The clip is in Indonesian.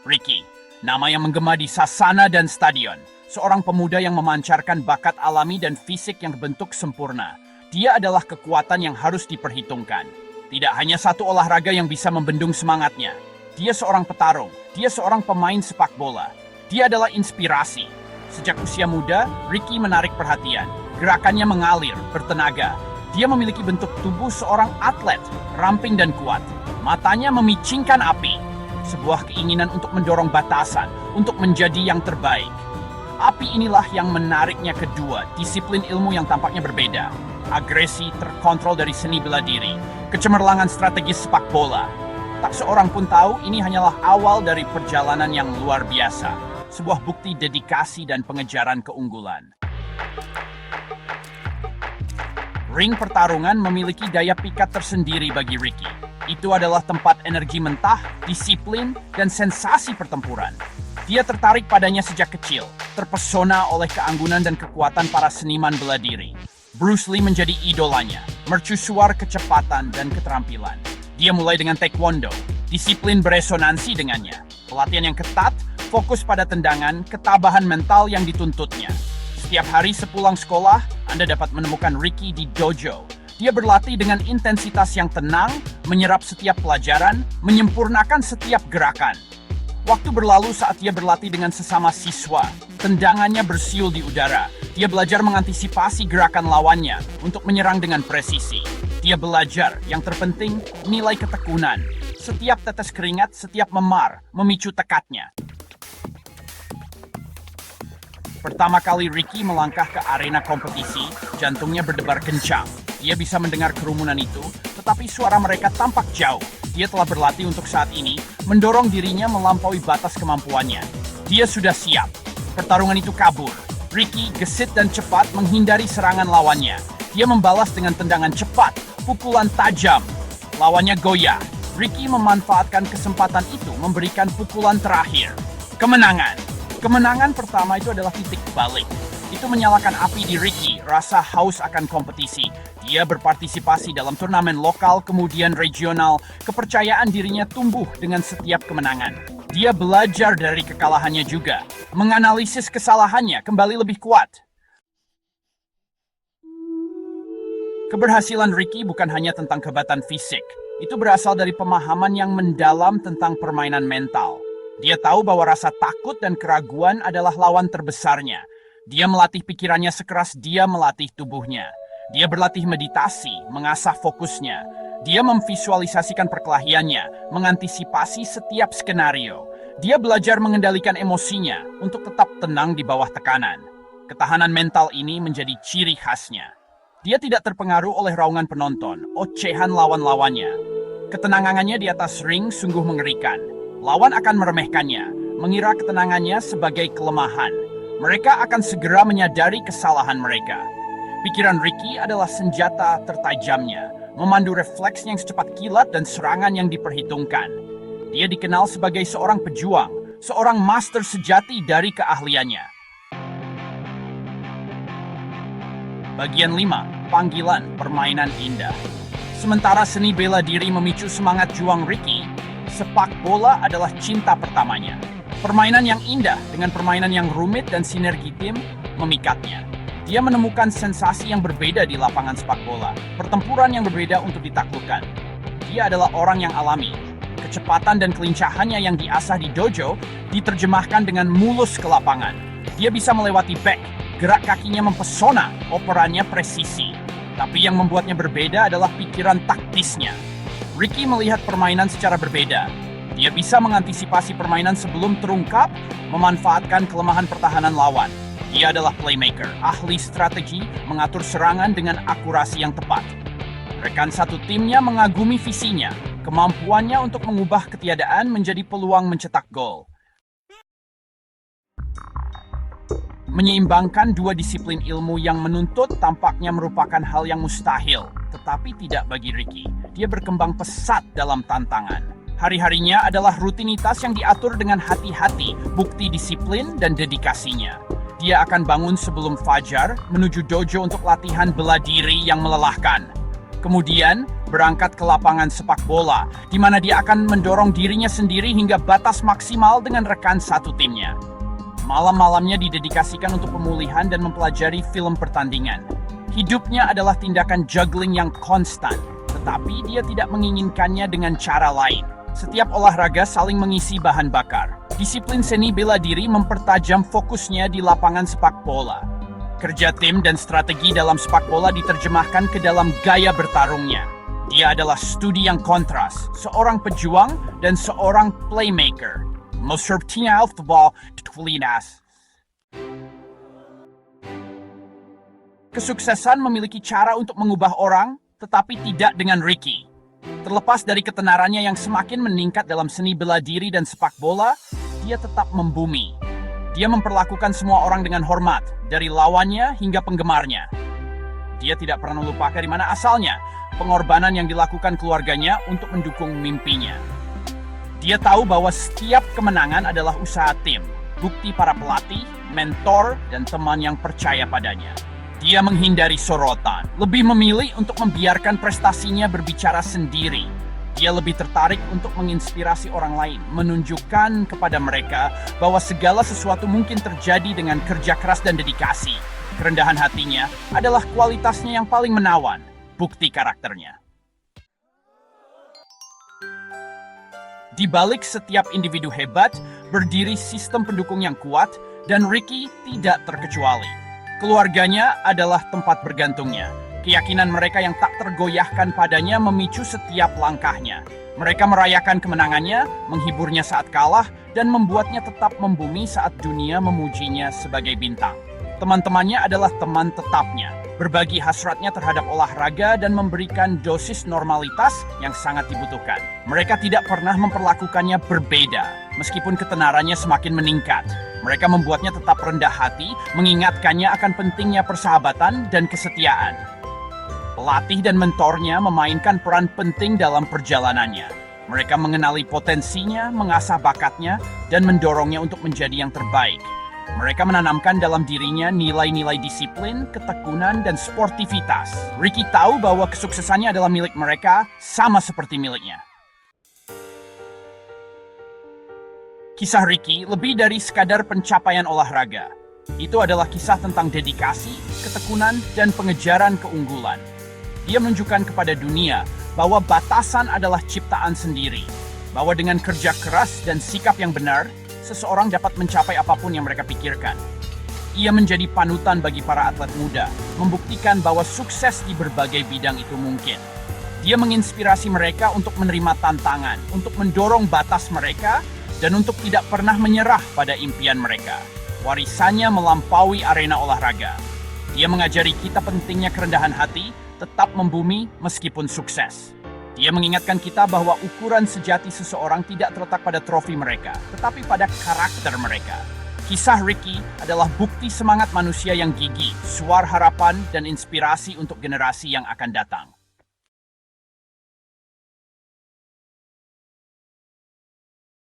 Ricky, nama yang menggema di sasana dan stadion. Seorang pemuda yang memancarkan bakat alami dan fisik yang berbentuk sempurna. Dia adalah kekuatan yang harus diperhitungkan. Tidak hanya satu olahraga yang bisa membendung semangatnya. Dia seorang petarung, dia seorang pemain sepak bola. Dia adalah inspirasi. Sejak usia muda, Ricky menarik perhatian. Gerakannya mengalir, bertenaga. Dia memiliki bentuk tubuh seorang atlet, ramping dan kuat. Matanya memicingkan api. Sebuah keinginan untuk mendorong batasan, untuk menjadi yang terbaik. Api inilah yang menariknya kedua, disiplin ilmu yang tampaknya berbeda. Agresi terkontrol dari seni bela diri, kecemerlangan strategis sepak bola. Tak seorang pun tahu ini hanyalah awal dari perjalanan yang luar biasa. Sebuah bukti dedikasi dan pengejaran keunggulan. Ring pertarungan memiliki daya pikat tersendiri bagi Ricky. Itu adalah tempat energi mentah, disiplin, dan sensasi pertempuran. Dia tertarik padanya sejak kecil, terpesona oleh keanggunan dan kekuatan para seniman bela diri. Bruce Lee menjadi idolanya, mercusuar kecepatan dan keterampilan. Dia mulai dengan taekwondo, disiplin beresonansi dengannya. Pelatihan yang ketat, fokus pada tendangan, ketabahan mental yang dituntutnya. Setiap hari sepulang sekolah, Anda dapat menemukan Ricky di dojo. Dia berlatih dengan intensitas yang tenang, menyerap setiap pelajaran, menyempurnakan setiap gerakan. Waktu berlalu saat dia berlatih dengan sesama siswa. Tendangannya bersiul di udara. Dia belajar mengantisipasi gerakan lawannya untuk menyerang dengan presisi. Dia belajar, yang terpenting, nilai ketekunan. Setiap tetes keringat, setiap memar, memicu tekadnya. Pertama kali Ricky melangkah ke arena kompetisi, jantungnya berdebar kencang. Dia bisa mendengar kerumunan itu, tetapi suara mereka tampak jauh. Dia telah berlatih untuk saat ini, mendorong dirinya melampaui batas kemampuannya. Dia sudah siap. Pertarungan itu kabur. Ricky gesit dan cepat menghindari serangan lawannya. Dia membalas dengan tendangan cepat, pukulan tajam. Lawannya goyah. Ricky memanfaatkan kesempatan itu memberikan pukulan terakhir. Kemenangan. Kemenangan pertama itu adalah titik balik. Itu menyalakan api di Ricky, rasa haus akan kompetisi. Dia berpartisipasi dalam turnamen lokal, kemudian regional. Kepercayaan dirinya tumbuh dengan setiap kemenangan. Dia belajar dari kekalahannya juga. Menganalisis kesalahannya kembali lebih kuat. Keberhasilan Ricky bukan hanya tentang kehebatan fisik. Itu berasal dari pemahaman yang mendalam tentang permainan mental. Dia tahu bahwa rasa takut dan keraguan adalah lawan terbesarnya. Dia melatih pikirannya sekeras dia melatih tubuhnya. Dia berlatih meditasi, mengasah fokusnya. Dia memvisualisasikan perkelahiannya, mengantisipasi setiap skenario. Dia belajar mengendalikan emosinya untuk tetap tenang di bawah tekanan. Ketahanan mental ini menjadi ciri khasnya. Dia tidak terpengaruh oleh raungan penonton, ocehan lawan-lawannya. Ketenangannya di atas ring sungguh mengerikan. Lawan akan meremehkannya, mengira ketenangannya sebagai kelemahan. Mereka akan segera menyadari kesalahan mereka. Pikiran Ricky adalah senjata tertajamnya, memandu refleksnya yang secepat kilat dan serangan yang diperhitungkan. Dia dikenal sebagai seorang pejuang, seorang master sejati dari keahliannya. Bagian 5. Panggilan Permainan Indah. Sementara seni bela diri memicu semangat juang Ricky, sepak bola adalah cinta pertamanya. Permainan yang indah dengan permainan yang rumit dan sinergi tim memikatnya. Dia menemukan sensasi yang berbeda di lapangan sepak bola, pertempuran yang berbeda untuk ditaklukkan. Dia adalah orang yang alami. Kecepatan dan kelincahannya yang diasah di dojo diterjemahkan dengan mulus ke lapangan. Dia bisa melewati back, gerak kakinya mempesona, operannya presisi. Tapi yang membuatnya berbeda adalah pikiran taktisnya. Ricky melihat permainan secara berbeda. Dia bisa mengantisipasi permainan sebelum terungkap, memanfaatkan kelemahan pertahanan lawan. Dia adalah playmaker, ahli strategi, mengatur serangan dengan akurasi yang tepat. Rekan satu timnya mengagumi visinya, kemampuannya untuk mengubah ketiadaan menjadi peluang mencetak gol. Menyeimbangkan dua disiplin ilmu yang menuntut tampaknya merupakan hal yang mustahil, tetapi tidak bagi Ricky. Dia berkembang pesat dalam tantangan. Hari-harinya adalah rutinitas yang diatur dengan hati-hati, bukti disiplin dan dedikasinya. Dia akan bangun sebelum fajar, menuju dojo untuk latihan bela diri yang melelahkan. Kemudian, berangkat ke lapangan sepak bola, di mana dia akan mendorong dirinya sendiri hingga batas maksimal dengan rekan satu timnya. Malam-malamnya didedikasikan untuk pemulihan dan mempelajari film pertandingan. Hidupnya adalah tindakan juggling yang konstan, tetapi dia tidak menginginkannya dengan cara lain. Setiap olahraga saling mengisi bahan bakar. Disiplin seni bela diri mempertajam fokusnya di lapangan sepak bola. Kerja tim dan strategi dalam sepak bola diterjemahkan ke dalam gaya bertarungnya. Dia adalah studi yang kontras, seorang pejuang dan seorang playmaker. Sepertinya football Tulinas. Kesuksesan memiliki cara untuk mengubah orang, tetapi tidak dengan Ricky. Terlepas dari ketenarannya yang semakin meningkat dalam seni bela diri dan sepak bola, dia tetap membumi. Dia memperlakukan semua orang dengan hormat, dari lawannya hingga penggemarnya. Dia tidak pernah lupa dari mana asalnya, pengorbanan yang dilakukan keluarganya untuk mendukung mimpinya. Dia tahu bahwa setiap kemenangan adalah usaha tim, bukti para pelatih, mentor, dan teman yang percaya padanya. Dia menghindari sorotan, lebih memilih untuk membiarkan prestasinya berbicara sendiri. Dia lebih tertarik untuk menginspirasi orang lain, menunjukkan kepada mereka bahwa segala sesuatu mungkin terjadi dengan kerja keras dan dedikasi. Kerendahan hatinya adalah kualitasnya yang paling menawan, bukti karakternya. Di balik setiap individu hebat, berdiri sistem pendukung yang kuat, dan Ricky tidak terkecuali. Keluarganya adalah tempat bergantungnya. Keyakinan mereka yang tak tergoyahkan padanya memicu setiap langkahnya. Mereka merayakan kemenangannya, menghiburnya saat kalah, dan membuatnya tetap membumi saat dunia memujinya sebagai bintang. Teman-temannya adalah teman tetapnya, berbagi hasratnya terhadap olahraga dan memberikan dosis normalitas yang sangat dibutuhkan. Mereka tidak pernah memperlakukannya berbeda, meskipun ketenarannya semakin meningkat. Mereka membuatnya tetap rendah hati, mengingatkannya akan pentingnya persahabatan dan kesetiaan. Pelatih dan mentornya memainkan peran penting dalam perjalanannya. Mereka mengenali potensinya, mengasah bakatnya, dan mendorongnya untuk menjadi yang terbaik. Mereka menanamkan dalam dirinya nilai-nilai disiplin, ketekunan, dan sportivitas. Ricky tahu bahwa kesuksesannya adalah milik mereka, sama seperti miliknya. Kisah Ricky lebih dari sekadar pencapaian olahraga. Itu adalah kisah tentang dedikasi, ketekunan, dan pengejaran keunggulan. Dia menunjukkan kepada dunia bahwa batasan adalah ciptaan sendiri, bahwa dengan kerja keras dan sikap yang benar, seseorang dapat mencapai apapun yang mereka pikirkan. Ia menjadi panutan bagi para atlet muda, membuktikan bahwa sukses di berbagai bidang itu mungkin. Dia menginspirasi mereka untuk menerima tantangan, untuk mendorong batas mereka, dan untuk tidak pernah menyerah pada impian mereka. Warisannya melampaui arena olahraga. Dia mengajari kita pentingnya kerendahan hati, tetap membumi meskipun sukses. Dia mengingatkan kita bahwa ukuran sejati seseorang tidak terletak pada trofi mereka, tetapi pada karakter mereka. Kisah Ricky adalah bukti semangat manusia yang gigih, suara harapan, dan inspirasi untuk generasi yang akan datang.